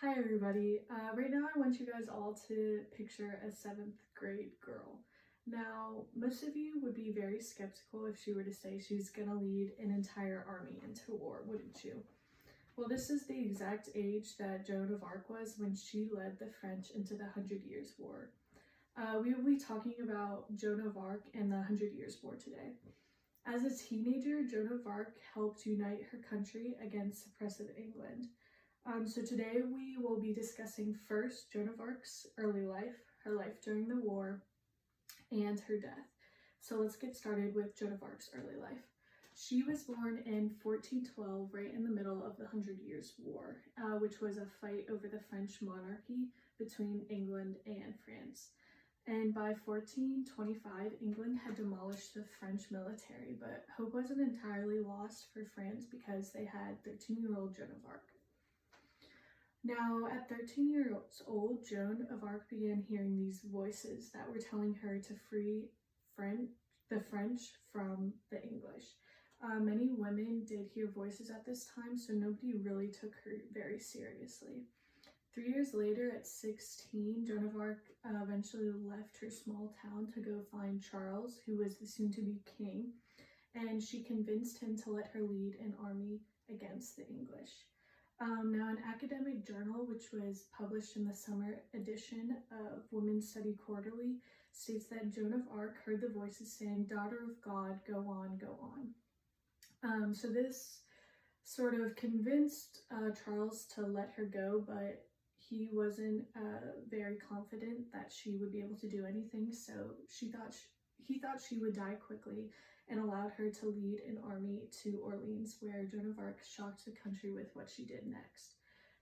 Hi everybody. Right now I want you guys all to picture a 7th grade girl. Now, most of you would be very skeptical if she were to say she's gonna lead an entire army into war, wouldn't you? Well, this is the exact age that Joan of Arc was when she led the French into the Hundred Years' War. We will be talking about Joan of Arc and the Hundred Years' War today. As a teenager, Joan of Arc helped unite her country against oppressive England. So today we will be discussing first Joan of Arc's early life, her life during the war, and her death. So let's get started with Joan of Arc's early life. She was born in 1412, right in the middle of the Hundred Years' War, which was a fight over the French monarchy between England and France. And by 1425, England had demolished the French military, but hope wasn't entirely lost for France because they had 13-year-old Joan of Arc. Now, at 13 years old, Joan of Arc began hearing these voices that were telling her to free the French from the English. Many women did hear voices at this time, so nobody really took her very seriously. 3 years later, at 16, Joan of Arc eventually left her small town to go find Charles, who was the soon-to-be king, and she convinced him to let her lead an army against the English. Now, an academic journal, which was published in the summer edition of Women's Study Quarterly, states that Joan of Arc heard the voices saying, "Daughter of God, go on, go on." So this sort of convinced Charles to let her go, but he wasn't very confident that she would be able to do anything, so he thought she would die quickly and allowed her to lead an army to Orleans, where Joan of Arc shocked the country with what she did next.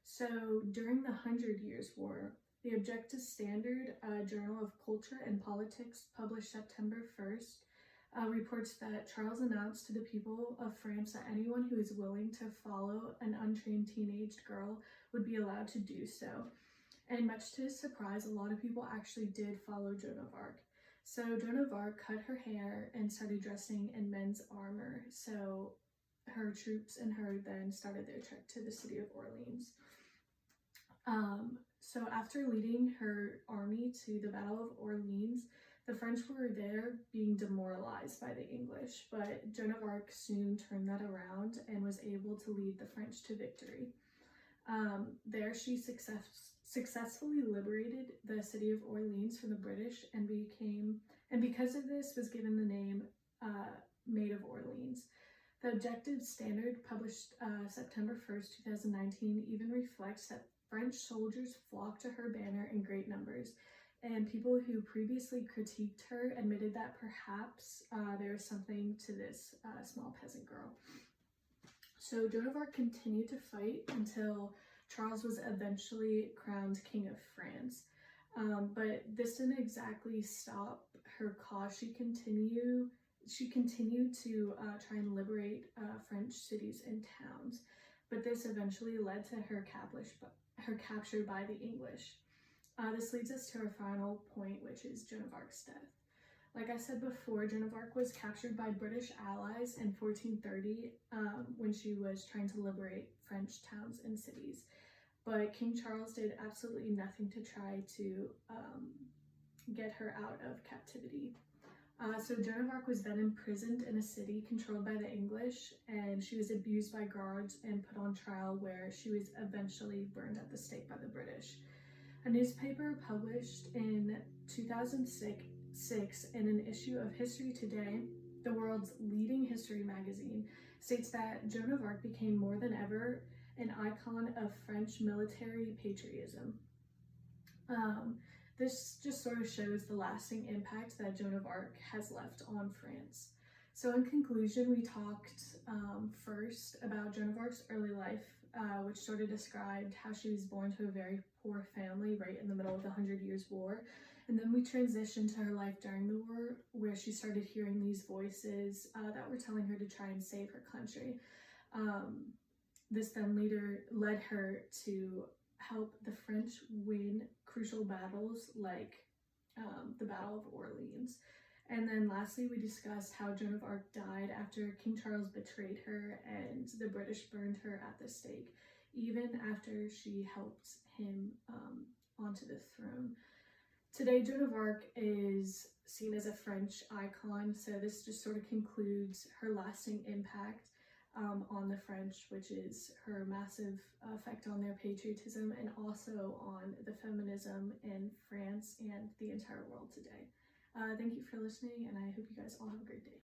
So during the Hundred Years' War, the Objective Standard, a journal of culture and politics published September 1st, reports that Charles announced to the people of France that anyone who is willing to follow an untrained teenage girl would be allowed to do so. And much to his surprise, a lot of people actually did follow Joan of Arc. So Joan of Arc cut her hair and started dressing in men's armor. So her troops and her then started their trek to the city of Orleans. So after leading her army to the Battle of Orleans, the French were there being demoralized by the English, but Joan of Arc soon turned that around and was able to lead the French to victory. There she successfully liberated the city of Orleans from the British and because of this was given the name Maid of Orleans. The Objective Standard, published September 1st, 2019, even reflects that French soldiers flocked to her banner in great numbers, and people who previously critiqued her admitted that perhaps there was something to this small peasant girl. So Joan of Arc continued to fight until Charles was eventually crowned King of France. But this didn't exactly stop her cause. She continued to try and liberate French cities and towns, but this eventually led to her capture by the English. This leads us to our final point, which is Joan of Arc's death. Like I said before, Joan of Arc was captured by British allies in 1430 when she was trying to liberate French towns and cities. But King Charles did absolutely nothing to try to get her out of captivity. So Joan of Arc was then imprisoned in a city controlled by the English, and she was abused by guards and put on trial, where she was eventually burned at the stake by the British. A newspaper published in 2006 in an issue of History Today, the world's leading history magazine, states that Joan of Arc became more than ever an icon of French military patriotism. This just sort of shows the lasting impact that Joan of Arc has left on France. So in conclusion, we talked first about Joan of Arc's early life, which sort of described how she was born to a very poor family right in the middle of the Hundred Years' War. And then we transitioned to her life during the war, where she started hearing these voices that were telling her to try and save her country. This then later led her to help the French win crucial battles like the Battle of Orleans. And then lastly, we discussed how Joan of Arc died after King Charles betrayed her and the British burned her at the stake. even after she helped him onto the throne. Today, Joan of Arc is seen as a French icon, so this just sort of concludes her lasting impact on the French, which is her massive effect on their patriotism and also on the feminism in France and the entire world today. Thank you for listening, and I hope you guys all have a great day.